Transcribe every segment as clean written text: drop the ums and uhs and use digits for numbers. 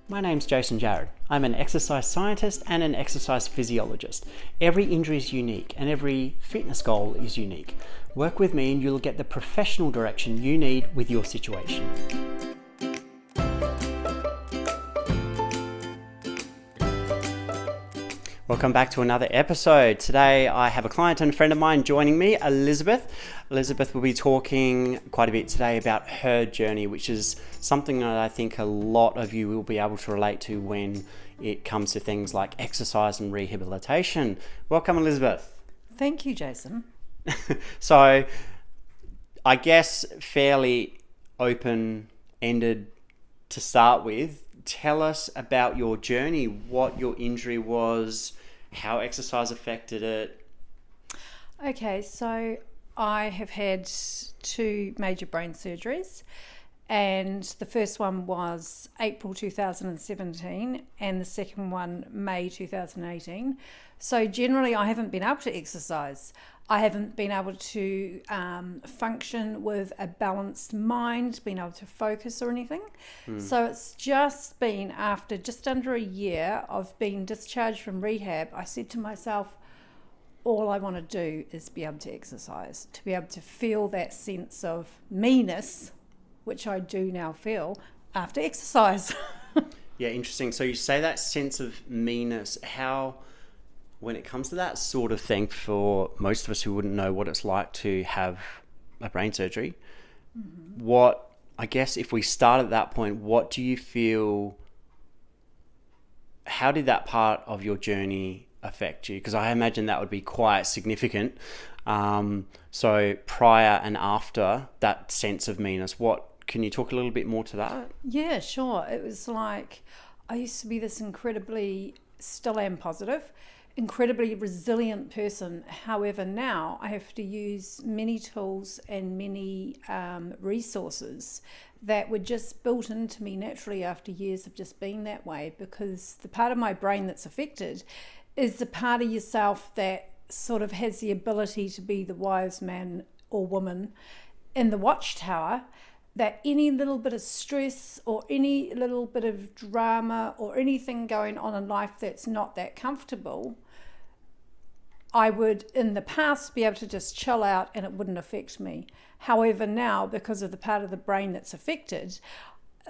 My name's Jason Jarrett. I'm an exercise scientist and an exercise physiologist. Every injury is unique and every fitness goal is unique. Work with me and you'll get the professional direction you need with your situation. Welcome back to another episode. Today I have a client and a friend of mine joining me, Elisabeth. Elisabeth will be talking quite a bit today about her journey, which is something that I think a lot of you will be able to relate to when it comes to things like exercise and rehabilitation. Welcome, Elisabeth. Thank you, Jason. So, I guess fairly open-ended to start with. Tell us about your journey, what your injury was, how exercise affected it. Okay, so I have had two major brain surgeries, and the first one was April 2017 and the second one May 2018. So generally I haven't been able to exercise. I haven't been able to function with a balanced mind, been able to focus or anything. So it's just been after just under a year of being discharged from rehab, I said to myself, all I want to do is be able to exercise, to be able to feel that sense of meanness, which I do now feel after exercise. Yeah, interesting. So you say that sense of meanness. How, when it comes to that sort of thing, for most of us who wouldn't know what it's like to have a brain surgery, what, I guess if we start at that point, what do you feel, how did that part of your journey affect you? Because I imagine that would be quite significant. So prior and after that sense of meanness, what, can you talk a little bit more to that? Yeah, sure. It was like I used to be this incredibly, still am positive, incredibly resilient person. However, now I have to use many tools and many resources that were just built into me naturally after years of just being that way, because the part of my brain that's affected is the part of yourself that sort of has the ability to be the wise man or woman in the watchtower, that any little bit of stress or any little bit of drama or anything going on in life that's not that comfortable, I would in the past be able to just chill out and it wouldn't affect me. However, now, because of the part of the brain that's affected,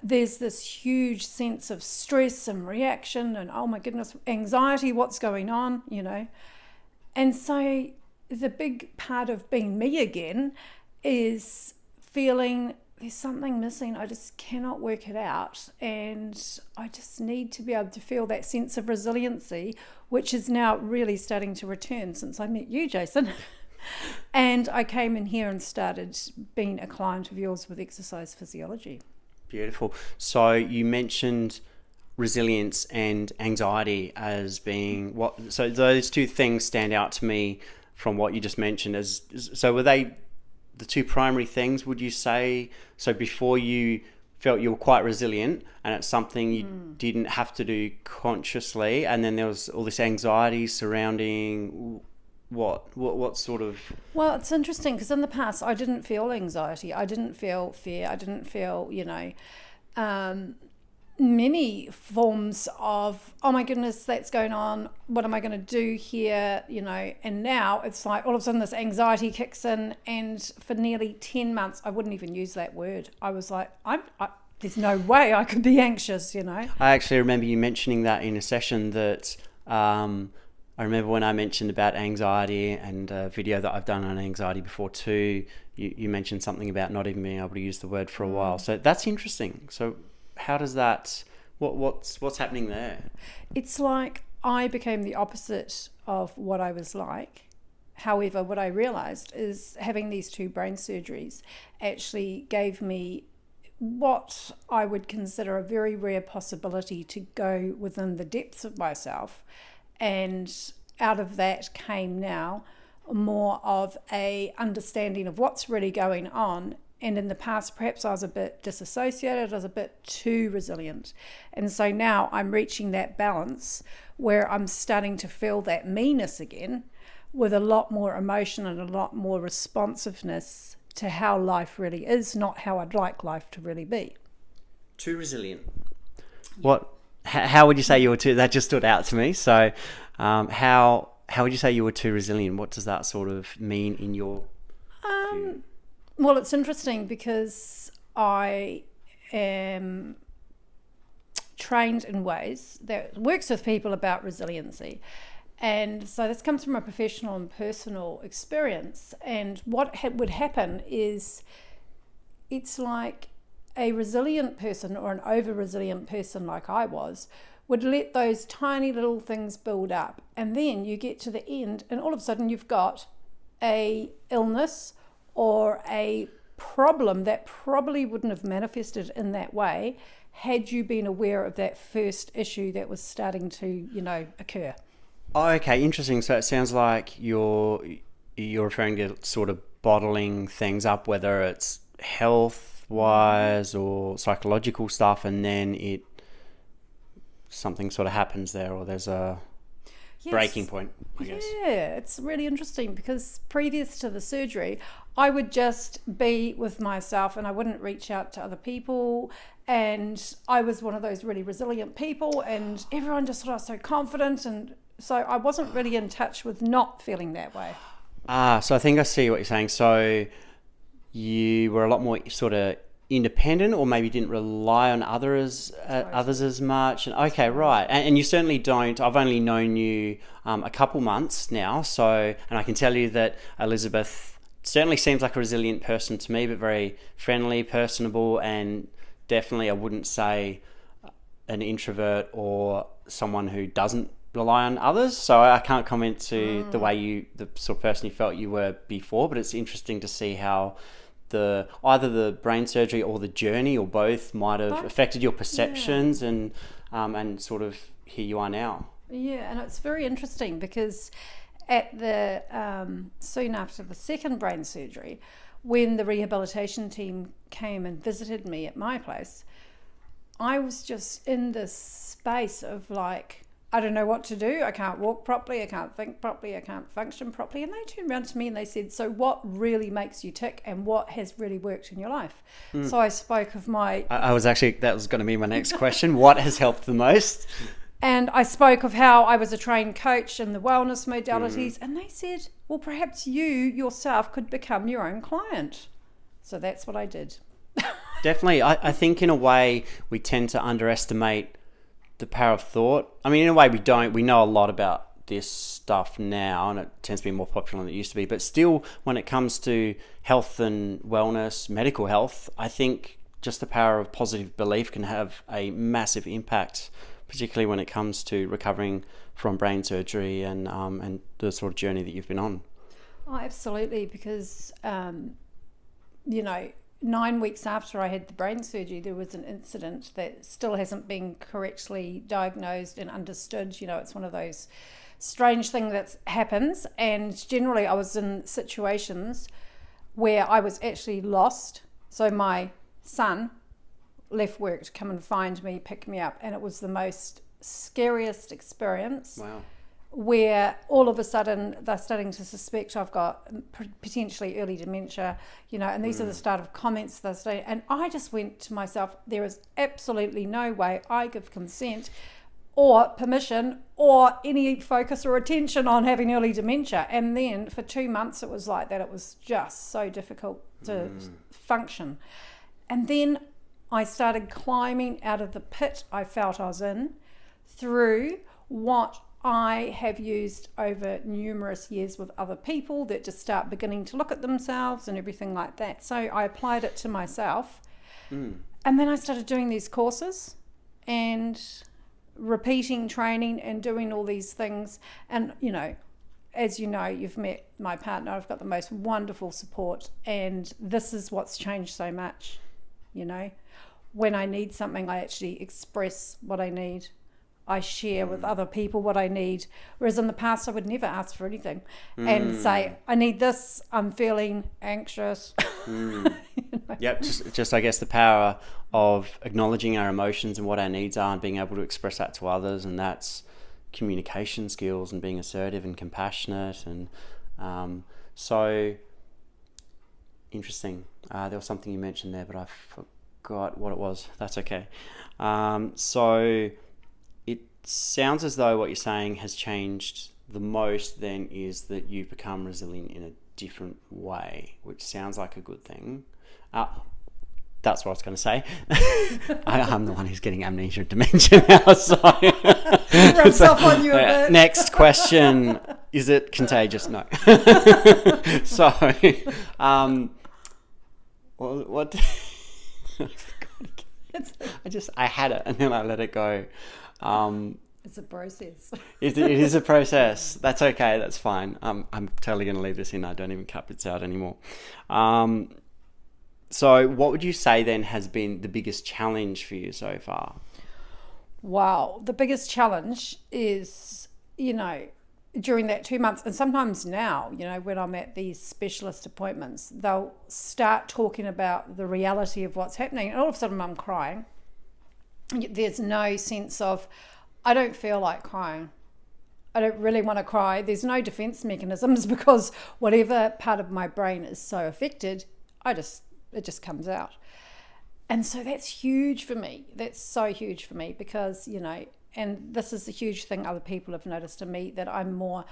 there's this huge sense of stress and reaction and, oh my goodness, anxiety, what's going on, you know. And so the big part of being me again is feeling there's something missing. I just cannot work it out. And I just need to be able to feel that sense of resiliency, which is now really starting to return since I met you, Jason. And I came in here and started being a client of yours with exercise physiology. Beautiful. So you mentioned resilience and anxiety as being what, so those two things stand out to me from what you just mentioned. As so were they the two primary things, would you say? So before you felt you were quite resilient and it's something you didn't have to do consciously, and then there was all this anxiety surrounding what sort of... Well, it's interesting because in the past I didn't feel anxiety, I didn't feel fear, I didn't feel, many forms of, oh my goodness, that's going on, what am I going to do here, and now it's like all of a sudden this anxiety kicks in, and for nearly 10 months I wouldn't even use that word. I was like, there's no way I could be anxious, I actually remember you mentioning that in a session that I remember when I mentioned about anxiety and a video that I've done on anxiety before too, you mentioned something about not even being able to use the word for a while. So that's interesting. So how does that, what's happening there? It's like I became the opposite of what I was like. However, what I realized is having these two brain surgeries actually gave me what I would consider a very rare possibility to go within the depths of myself. And out of that came now more of a understanding of what's really going on. And in the past, perhaps I was a bit disassociated, I was a bit too resilient. And so now I'm reaching that balance where I'm starting to feel that meanness again with a lot more emotion and a lot more responsiveness to how life really is, not how I'd like life to really be. Too resilient. What how would you say you were too? That just stood out to me. So, how would you say you were too resilient? What does that sort of mean in your view? Well, it's interesting because I am trained in ways that works with people about resiliency. And so this comes from a professional and personal experience. And what would happen is it's like a resilient person or an over-resilient person like I was would let those tiny little things build up. And then you get to the end and all of a sudden you've got a illness or a problem that probably wouldn't have manifested in that way had you been aware of that first issue that was starting to, occur. Oh, okay, interesting. So it sounds like you're referring to sort of bottling things up, whether it's health wise or psychological stuff, and then something sort of happens there, or there's a breaking point, I guess. Yeah, it's really interesting because previous to the surgery, I would just be with myself and I wouldn't reach out to other people. And I was one of those really resilient people, and everyone just thought I was so confident. And so I wasn't really in touch with not feeling that way. So I think I see what you're saying. So you were a lot more sort of independent, or maybe didn't rely on others as much. And okay, right. And you certainly don't. I've only known you a couple months now, and I can tell you that Elisabeth certainly seems like a resilient person to me, but very friendly, personable, and definitely I wouldn't say an introvert or someone who doesn't rely on others. So I can't comment to the sort of person you felt you were before, but it's interesting to see how either the brain surgery or the journey or both might have affected your perceptions and sort of here you are now. Yeah, and it's very interesting because at the soon after the second brain surgery, when the rehabilitation team came and visited me at my place, I was just in this space of like, I don't know what to do. I can't walk properly. I can't think properly. I can't function properly. And they turned around to me and they said, so what really makes you tick and what has really worked in your life? So I spoke of that was going to be my next question. What has helped the most? And I spoke of how I was a trained coach in the wellness modalities. And they said, well, perhaps you yourself could become your own client. So that's what I did. Definitely. I think in a way we tend to underestimate the power of thought. I mean, in a way we don't. We know a lot about this stuff now, and it tends to be more popular than it used to be. But still, when it comes to health and wellness, medical health, I think just the power of positive belief can have a massive impact, particularly when it comes to recovering from brain surgery and the sort of journey that you've been on. Oh, absolutely, because 9 weeks after I had the brain surgery, there was an incident that still hasn't been correctly diagnosed and understood. It's one of those strange things that happens. And generally, I was in situations where I was actually lost. So my son left work to come and find me, pick me up. And it was the most scariest experience. Wow. Where all of a sudden they're starting to suspect I've got potentially early dementia, and these are the start of comments they're saying. And I just went to myself, there is absolutely no way I give consent or permission or any focus or attention on having early dementia. And then for 2 months it was like that. It was just so difficult to function. And then I started climbing out of the pit I felt I was in through what I have used over numerous years with other people that just start beginning to look at themselves and everything like that. So I applied it to myself. And then I started doing these courses and repeating training and doing all these things. And, as you know, you've met my partner. I've got the most wonderful support. And this is what's changed so much, When I need something, I actually express what I need. I share with other people what I need. Whereas in the past, I would never ask for anything and say, I need this, I'm feeling anxious. Yep, just I guess the power of acknowledging our emotions and what our needs are and being able to express that to others. And that's communication skills and being assertive and compassionate. And so interesting. There was something you mentioned there, but I forgot what it was. That's okay. So sounds as though what you're saying has changed the most then is that you've become resilient in a different way, which sounds like a good thing. That's what I was going to say. I'm the one who's getting amnesia and dementia now. So, Rubs off on you a bit. Next question: is it contagious? No. So, what? I had it and then I let it go. It's a process. It is a process. That's okay. That's fine. I'm totally going to leave this in. I don't even cut bits out anymore. So what would you say then has been the biggest challenge for you so far? Wow. The biggest challenge is, during that 2 months, and sometimes now, when I'm at these specialist appointments, they'll start talking about the reality of what's happening. And all of a sudden I'm crying. There's no sense of, I don't feel like crying. I don't really want to cry. There's no defense mechanisms because whatever part of my brain is so affected, it just comes out. And so that's huge for me. That's so huge for me because, and this is a huge thing other people have noticed in me, that I'm more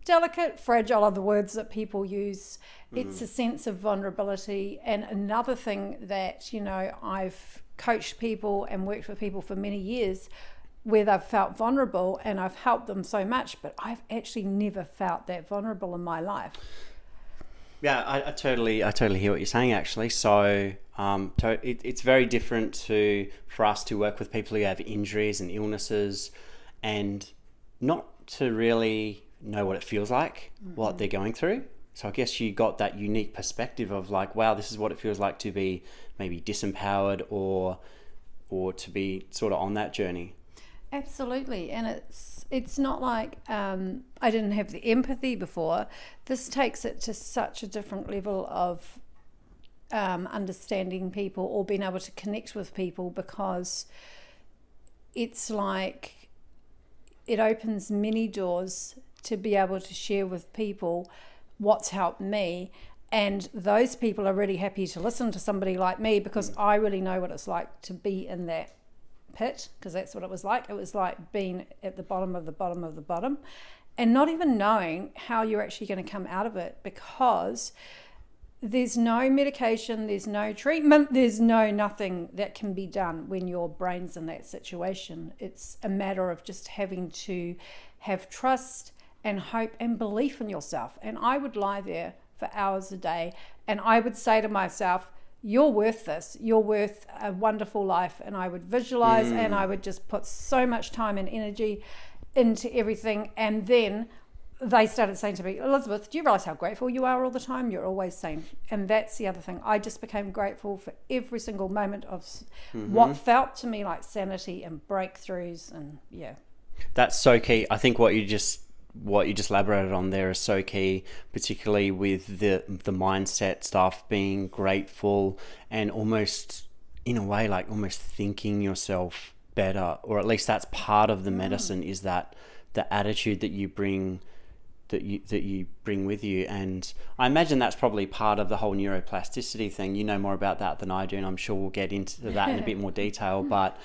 delicate, fragile are the words that people use. It's a sense of vulnerability. And another thing that, I've coached people and worked with people for many years where they've felt vulnerable and I've helped them so much, but I've actually never felt that vulnerable in my life. Yeah, I totally hear what you're saying actually. So it's very different for us to work with people who have injuries and illnesses and not to really know what it feels like, what they're going through. So I guess you got that unique perspective of like, wow, this is what it feels like to be maybe disempowered or to be sort of on that journey. Absolutely. And it's not like I didn't have the empathy before. This takes it to such a different level of understanding people or being able to connect with people, because it's like it opens many doors to be able to share with people what's helped me. And those people are really happy to listen to somebody like me because I really know what it's like to be in that pit, because that's what it was like. It was like being at the bottom of the bottom of the bottom and not even knowing how you're actually going to come out of it, because there's no medication, there's no treatment, there's no nothing that can be done when your brain's in that situation. It's a matter of just having to have trust and hope and belief in yourself. And I would lie there for hours a day and I would say to myself, you're worth this, you're worth a wonderful life. And I would visualize and I would just put so much time and energy into everything. And then they started saying to me, Elisabeth, do you realize how grateful you are all the time? You're always saying. And that's the other thing. I just became grateful for every single moment of what felt to me like sanity and breakthroughs. And yeah, that's so key. I think what you just elaborated on there is so key, particularly with the mindset stuff, being grateful and almost in a way like almost thinking yourself better, or at least that's part of the medicine, is that the attitude that you bring with you. And I imagine that's probably part of the whole neuroplasticity thing. You know more about that than I do, and I'm sure we'll get into that in a bit more detail, but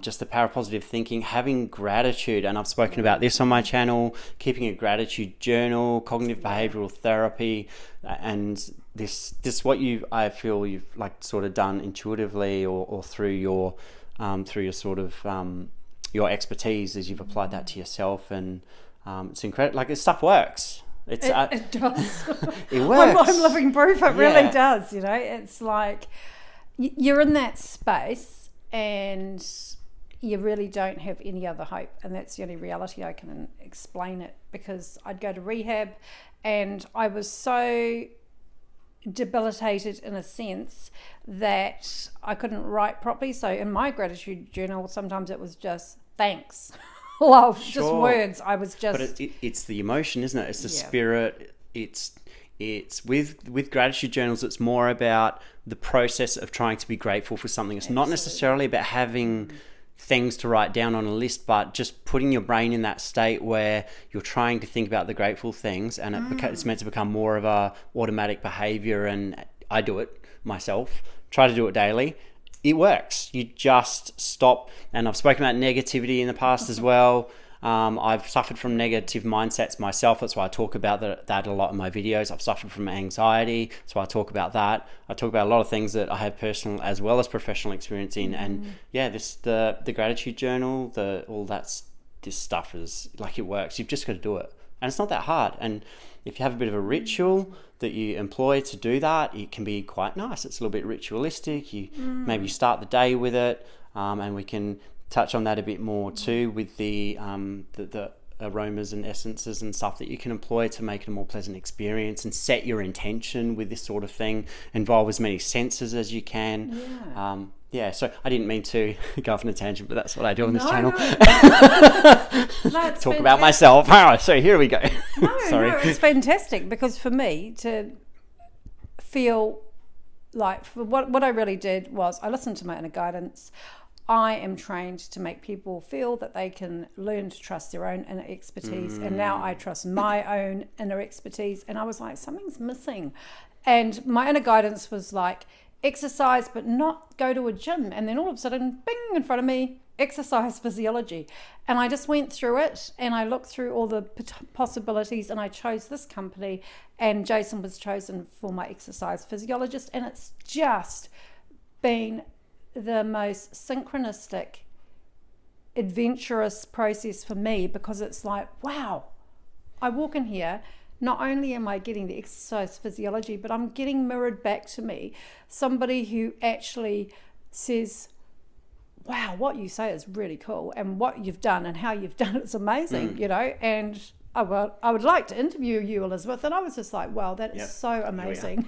just the power of positive thinking, having gratitude, and I've spoken about this on my channel, keeping a gratitude journal, cognitive behavioral therapy, and this what I feel you've like sort of done intuitively or through your sort of your expertise as you've applied that to yourself. And it's incredible. Like, this stuff works. It does. It works. I'm living proof. It really does. It's like you're in that space and you really don't have any other hope. And that's the only reality I can explain it, because I'd go to rehab and I was so debilitated in a sense that I couldn't write properly. So in my gratitude journal, sometimes it was just thanks. Love, sure. Just words. I was just. But it's the emotion, isn't it? It's the spirit. It's with gratitude journals. It's more about the process of trying to be grateful for something. It's not necessarily about having things to write down on a list, but just putting your brain in that state where you're trying to think about the grateful things, and it's meant to become more of a automatic behavior. And I do it myself. Try to do it daily. it works. You just stop. And I've spoken about negativity in the past as well. I've suffered from negative mindsets myself. That's why I talk about that a lot in my videos. I've suffered from anxiety. That's why I talk about that. I talk about a lot of things that I have personal as well as professional experience in. And yeah, the gratitude journal, this stuff is like, it works. You've just got to do it. And it's not that hard. And if you have a bit of a ritual that you employ to do that, it can be quite nice. It's a little bit ritualistic. You maybe start the day with it, and we can touch on that a bit more too with the aromas and essences and stuff that you can employ to make it a more pleasant experience, and set your intention with this sort of thing. Involve as many senses as you can. So I didn't mean to go off on a tangent, but that's what I do on this channel. Talk about myself. So here we go. Sorry. No, it's fantastic, because for me to feel like, for what I really did was I listened to my inner guidance. I am trained to make people feel that they can learn to trust their own inner expertise. And now I trust my own inner expertise. And I was like, something's missing. And my inner guidance was like, exercise, but not go to a gym. And then all of a sudden, bing, in front of me, exercise physiology. And I just went through it, and I looked through all the possibilities, and I chose this company, and Jason was chosen for my exercise physiologist. And it's just been the most synchronistic, adventurous process for me, because it's like, wow, I walk in here, not only am I getting the exercise physiology, but I'm getting mirrored back to me somebody who actually says, wow, what you say is really cool, and what you've done and how you've done it's amazing, and I would like to interview you, Elisabeth. And I was just like, wow, that is so amazing.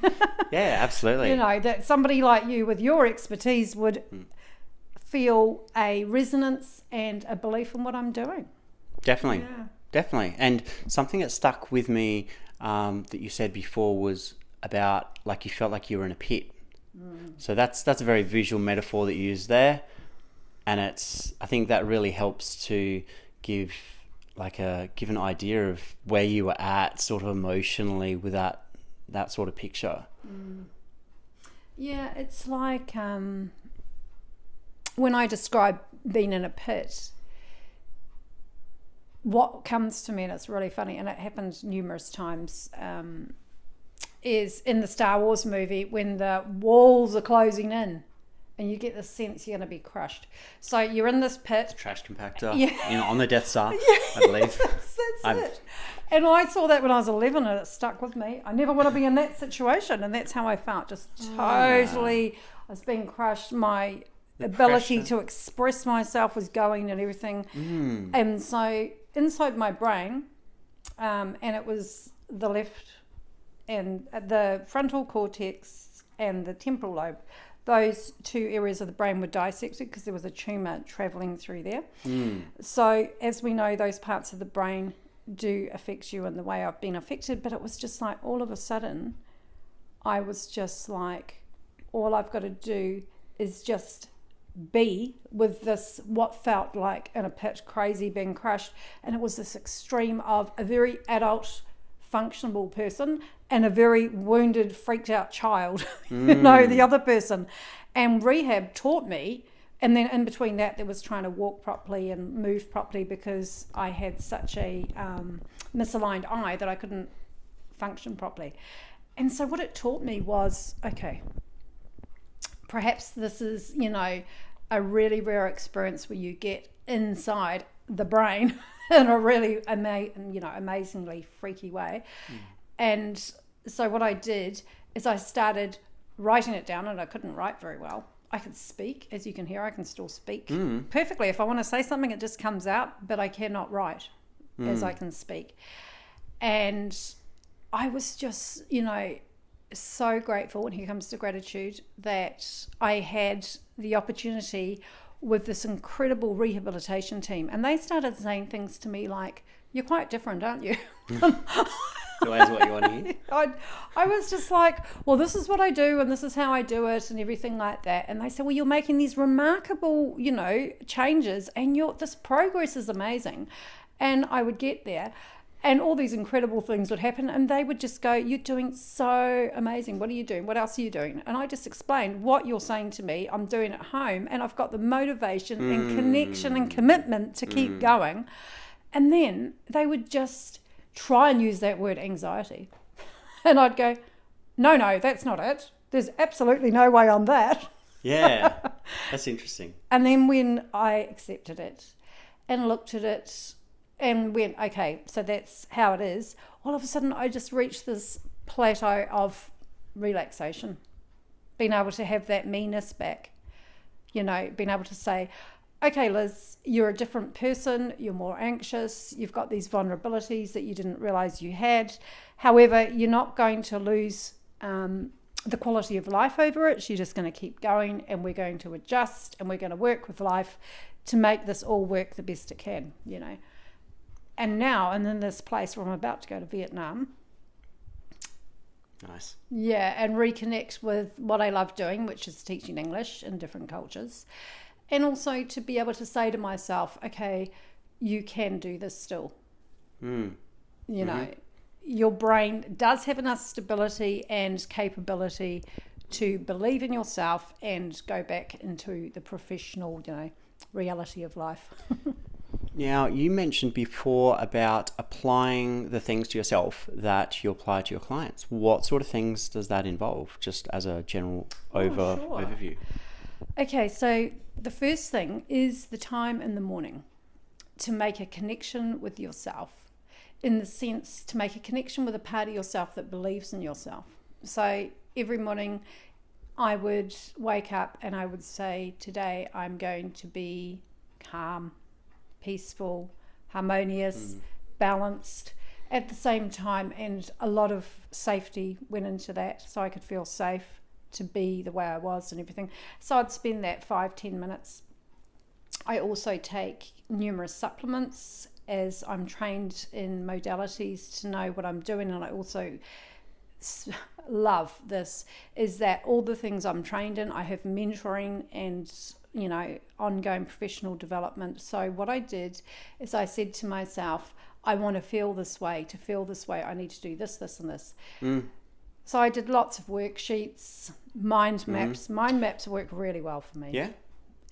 Yeah, absolutely. That somebody like you with your expertise would feel a resonance and a belief in what I'm doing. Definitely. Definitely. And something that stuck with me that you said before was about, like, you felt like you were in a pit. So that's a very visual metaphor that you use there. And I think that really helps to give an idea of where you were at sort of emotionally with that sort of picture. Yeah, it's like when I describe being in a pit, what comes to me, and it's really funny, and it happened numerous times, is in the Star Wars movie when the walls are closing in and you get the sense you're going to be crushed. So you're in this pit. The trash compactor on the Death Star, I believe. That's it. And I saw that when I was 11, and it stuck with me. I never want to be in that situation, and that's how I felt. Just totally, I was being crushed. My ability to express myself was going, and everything. And so inside my brain, and it was the left and the frontal cortex and the temporal lobe, those two areas of the brain were dissected because there was a tumour travelling through there. So as we know, those parts of the brain do affect you in the way I've been affected, but it was just like all of a sudden I was just like, all I've got to do is just be with this, what felt like in a pit, crazy, being crushed. And it was this extreme of a very adult, functional person and a very wounded, freaked out child, the other person. And rehab taught me, and then in between that there was trying to walk properly and move properly, because I had such a misaligned eye that I couldn't function properly. And so what it taught me was, okay, perhaps this is, a really rare experience where you get inside the brain in a really amazingly freaky way. And so what I did is I started writing it down, and I couldn't write very well. I could speak, as you can hear, I can still speak perfectly. If I want to say something, it just comes out, but I cannot write as I can speak. And I was just, so grateful, and here comes the gratitude, that I had the opportunity with this incredible rehabilitation team. And they started saying things to me like, you're quite different, aren't you? Always what you want to hear. I was just like, well, this is what I do, and this is how I do it, and everything like that. And they said, well, you're making these remarkable, changes, and this progress is amazing. And I would get there. And all these incredible things would happen, and they would just go, "You're doing so amazing. What are you doing? What else are you doing?" And I just explained, "What you're saying to me, I'm doing at home, and I've got the motivation and connection and commitment to keep going." And then they would just try and use that word anxiety. And I'd go, no, that's not it. There's absolutely no way on that. Yeah, that's interesting. And then when I accepted it and looked at it and went, okay, so that's how it is, all of a sudden I just reached this plateau of relaxation, being able to have that meanness back, being able to say, okay, Liz, you're a different person, you're more anxious, you've got these vulnerabilities that you didn't realize you had. However, you're not going to lose the quality of life over it. You're just going to keep going, and we're going to adjust, and we're going to work with life to make this all work the best it can, And now I'm in this place where I'm about to go to Vietnam. Nice. Yeah, and reconnect with what I love doing, which is teaching English in different cultures. And also to be able to say to myself, okay, you can do this still. Your brain does have enough stability and capability to believe in yourself and go back into the professional, reality of life. Now, you mentioned before about applying the things to yourself that you apply to your clients. What sort of things does that involve, just as a general overview? Okay, so the first thing is the time in the morning to make a connection with yourself, in the sense to make a connection with a part of yourself that believes in yourself. So every morning I would wake up and I would say, today I'm going to be calm, peaceful, harmonious, balanced at the same time, and a lot of safety went into that, so I could feel safe to be the way I was and everything. So I'd spend that 5-10 minutes. I also take numerous supplements, as I'm trained in modalities to know what I'm doing, and I also love this, is that all the things I'm trained in, I have mentoring and ongoing professional development. So what I did is I said to myself, I want to feel this way. To feel this way, I need to do this, this, and this. So I did lots of worksheets, mind maps. Mind maps work really well for me. Yeah?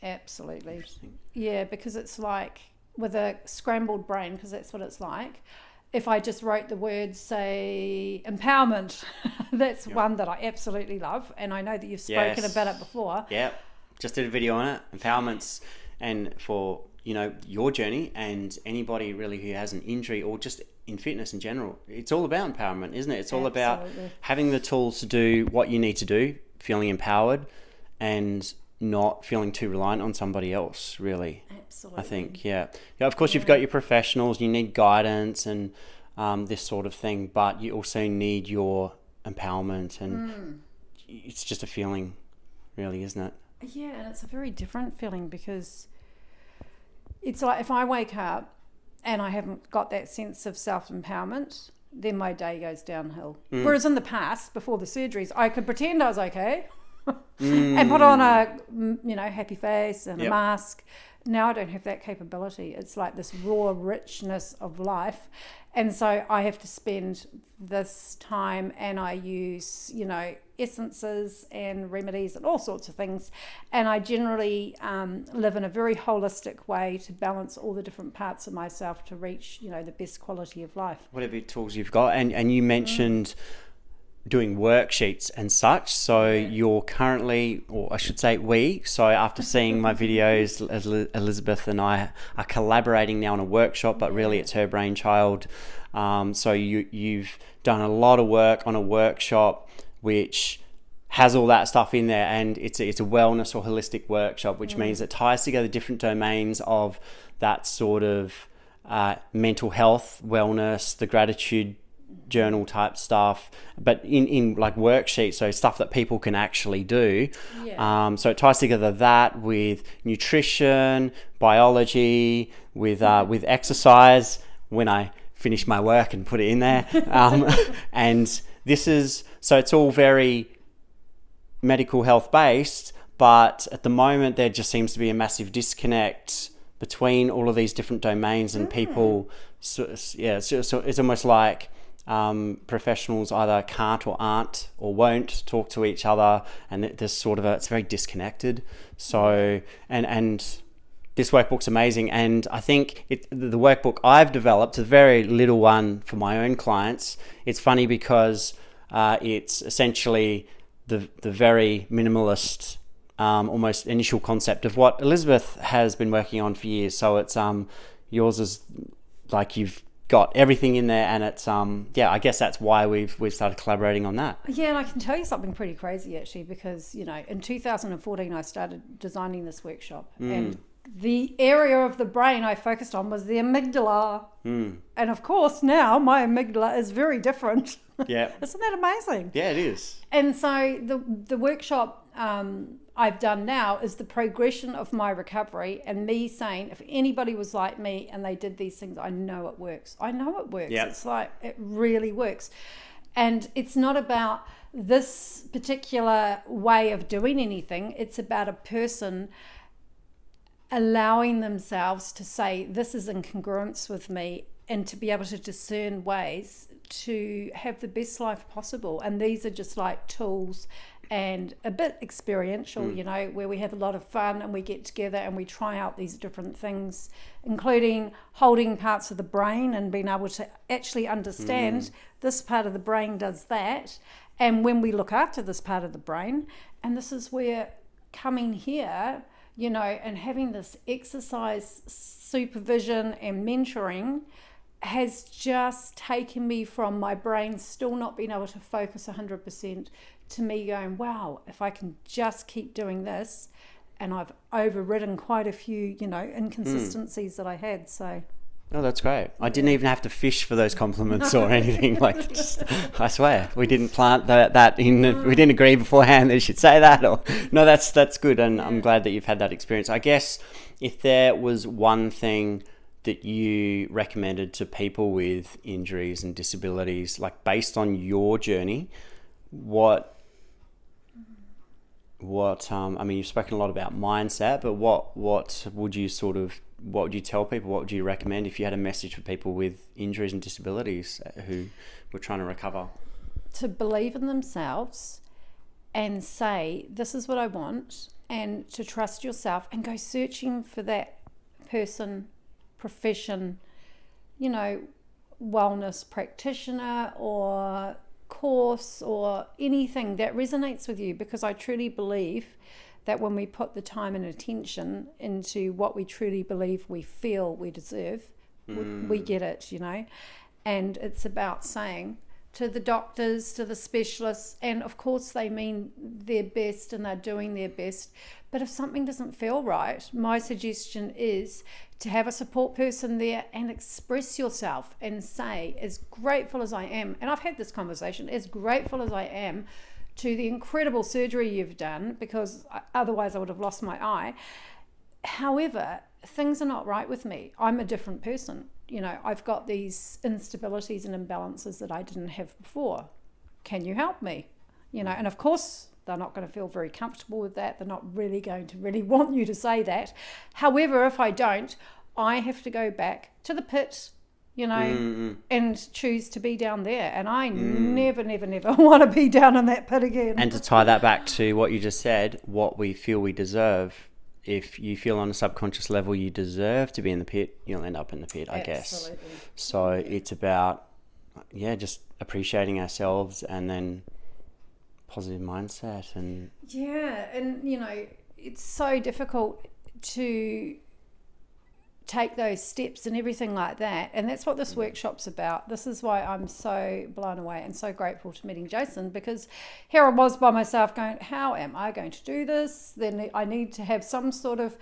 Absolutely. Yeah, because it's like with a scrambled brain, because that's what it's like. If I just wrote the words, say, empowerment, that's one that I absolutely love. And I know that you've spoken about it before. Yeah, just did a video on it, empowerments. And for, your journey and anybody really who has an injury or just in fitness in general, it's all about empowerment, isn't it? It's all about having the tools to do what you need to do, feeling empowered and not feeling too reliant on somebody else, really. Absolutely. I think, yeah. Of course, you've got your professionals, you need guidance and this sort of thing, but you also need your empowerment, and it's just a feeling, really, isn't it? Yeah, and it's a very different feeling, because it's like if I wake up and I haven't got that sense of self-empowerment, then my day goes downhill. Whereas in the past, before the surgeries, I could pretend I was okay and put on a happy face and a mask. Now I don't have that capability. It's like this raw richness of life. And so I have to spend this time, and I use, essences and remedies and all sorts of things. And I generally live in a very holistic way to balance all the different parts of myself to reach, the best quality of life. Whatever tools you've got. And you mentioned doing worksheets and such. So you're currently, or I should say so after seeing my videos, Elisabeth and I are collaborating now on a workshop, but really it's her brainchild. So you've done a lot of work on a workshop which has all that stuff in there, and it's a wellness or holistic workshop, which means it ties together different domains of that sort of mental health, wellness, the gratitude journal type stuff, but in like worksheets, so stuff that people can actually do. So it ties together that with nutrition, biology, with exercise when I finish my work and put it in there. And this is, so it's all very medical health based, but at the moment there just seems to be a massive disconnect between all of these different domains and people. So it's almost like professionals either can't or aren't or won't talk to each other, and there's sort of it's very disconnected. So and this workbook's amazing, and I think the workbook I've developed, a very little one for my own clients. It's funny because it's essentially the very minimalist, almost initial concept of what Elisabeth has been working on for years. So it's yours is like you've got everything in there, and it's I guess that's why we've started collaborating on that. Yeah, and I can tell you something pretty crazy actually, because in 2014 I started designing this workshop, and the area of the brain I focused on was the amygdala. And of course now my amygdala is very different. Yeah. Isn't that amazing? Yeah, it is. And so the workshop I've done now is the progression of my recovery, and me saying, if anybody was like me and they did these things, I know it works. Yep. It's like, it really works. And it's not about this particular way of doing anything. It's about a person allowing themselves to say, this is in congruence with me, and to be able to discern ways to have the best life possible. And these are just like tools and a bit experiential, where we have a lot of fun and we get together and we try out these different things, including holding parts of the brain and being able to actually understand this part of the brain does that. And when we look after this part of the brain, and this is where coming here, and having this exercise supervision and mentoring has just taken me from my brain still not being able to focus 100% to me going, wow, if I can just keep doing this. And I've overridden quite a few, inconsistencies that I had. So. Oh, that's great. I didn't even have to fish for those compliments or anything. I swear, we didn't plant that in. We didn't agree beforehand that you should say that. Or no, that's good, and I'm glad that you've had that experience. I guess if there was one thing that you recommended to people with injuries and disabilities, like based on your journey, what I mean, you've spoken a lot about mindset, but what would you tell people? What would you recommend if you had a message for people with injuries and disabilities who were trying to recover? To believe in themselves and say, this is what I want, and to trust yourself and go searching for that person, profession, wellness practitioner or course or anything that resonates with you, because I truly believe that when we put the time and attention into what we truly believe we feel we deserve, we get it, and it's about saying to the doctors, to the specialists, and of course they mean their best and they're doing their best, but if something doesn't feel right, my suggestion is to have a support person there and express yourself and say, as grateful as I am, and I've had this conversation, as grateful as I am to the incredible surgery you've done, because otherwise I would have lost my eye. However, things are not right with me. I'm a different person. I've got these instabilities and imbalances that I didn't have before. Can you help me? And of course, they're not going to feel very comfortable with that. They're not really going to really want you to say that. However, if I don't, I have to go back to the pit, and choose to be down there. And I never want to be down in that pit again. And to tie that back to what you just said, what we feel we deserve, if you feel on a subconscious level you deserve to be in the pit, you'll end up in the pit, I guess. So it's about, just appreciating ourselves and then positive mindset. And it's so difficult to take those steps and everything like that, and that's what this workshop's about. This is why I'm so blown away and so grateful to meeting Jason, because here I was by myself going, how am I going to do this? Then I need to have some sort of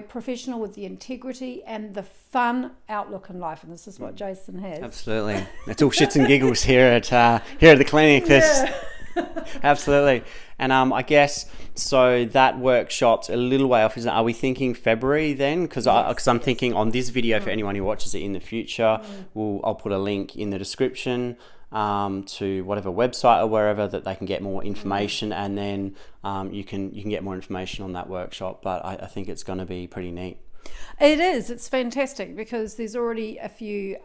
professional with the integrity and the fun outlook in life, and this is what Jason has. Absolutely. It's all shits and giggles here at the clinic. Absolutely. And I guess so that workshop's a little way off, isn't it? Are we thinking February then? Because I'm thinking on this video, for anyone who watches it in the future, I'll put a link in the description to whatever website or wherever that they can get more information, and then you can get more information on that workshop. But I think it's going to be pretty neat. It is. It's fantastic because there's already a few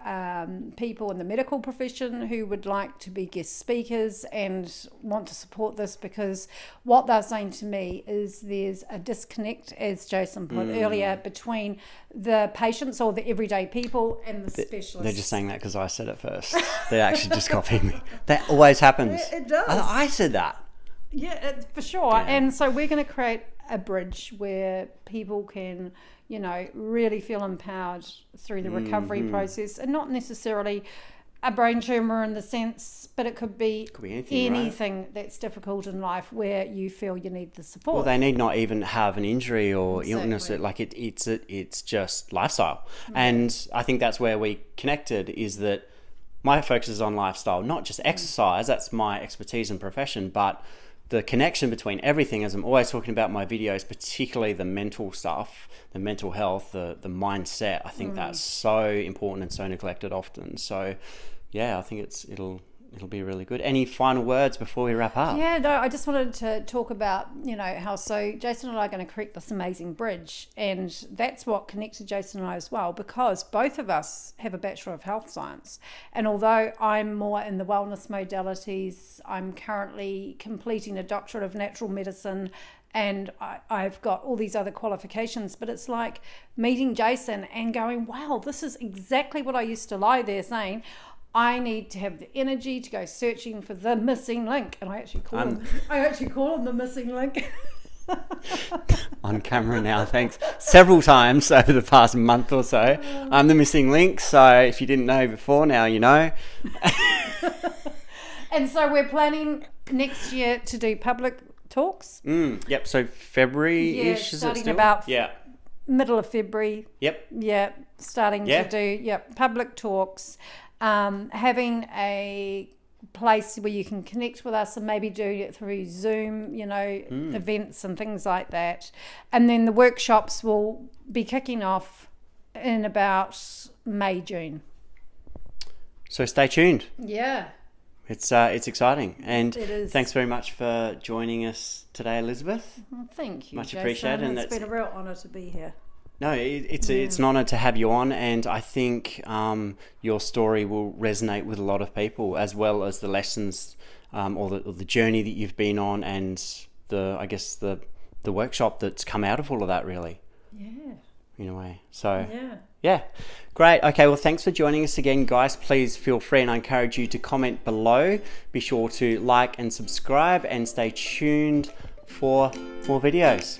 people in the medical profession who would like to be guest speakers and want to support this, because what they're saying to me is there's a disconnect, as Jason put earlier, between the patients or the everyday people and the specialists. They're just saying that because I said it first. They actually just copied me. That always happens. It does. I said that. Yeah, for sure. Yeah. And so we're going to create a bridge where people can, really feel empowered through the recovery process, and not necessarily a brain tumor in the sense, but it could be anything right? That's difficult in life where you feel you need the support. Well, they need not even have an injury or illness. It's just lifestyle. And I think that's where we connected, is that my focus is on lifestyle, not just exercise. That's my expertise and profession, but the connection between everything, as I'm always talking about in my videos, particularly the mental stuff, the mental health, the mindset. I think that's so important and so neglected often. So yeah, I think it'll be really good. Any final words before we wrap up? Yeah, no, I just wanted to talk about, how Jason and I are going to create this amazing bridge, and that's what connected Jason and I as well, because both of us have a Bachelor of Health Science, and although I'm more in the wellness modalities, I'm currently completing a Doctorate of Natural Medicine, and I've got all these other qualifications, but it's like meeting Jason and going, wow, this is exactly what I used to lie there saying. I need to have the energy to go searching for the missing link, and I actually call him the missing link. On camera now, thanks. Several times over the past month or so. I'm the missing link, so if you didn't know before, now you know. And so we're planning next year to do public talks. Yep, so February-ish, is it still? About middle of February. Yep. Yeah, starting to do public talks. Having a place where you can connect with us and maybe do it through Zoom, events and things like that. And then the workshops will be kicking off in about May, June. So stay tuned. Yeah. It's exciting. And it is. Thanks very much for joining us today, Elizabeth. Thank you, much Jason. Appreciated. And it's been a real honour to be here. No, it's an honour to have you on, and I think your story will resonate with a lot of people, as well as the lessons or the journey that you've been on, and the workshop that's come out of all of that, really. Yeah. In a way. So yeah. Great. Okay, well, thanks for joining us again, guys. Please feel free, and I encourage you to comment below. Be sure to like and subscribe, and stay tuned for more videos.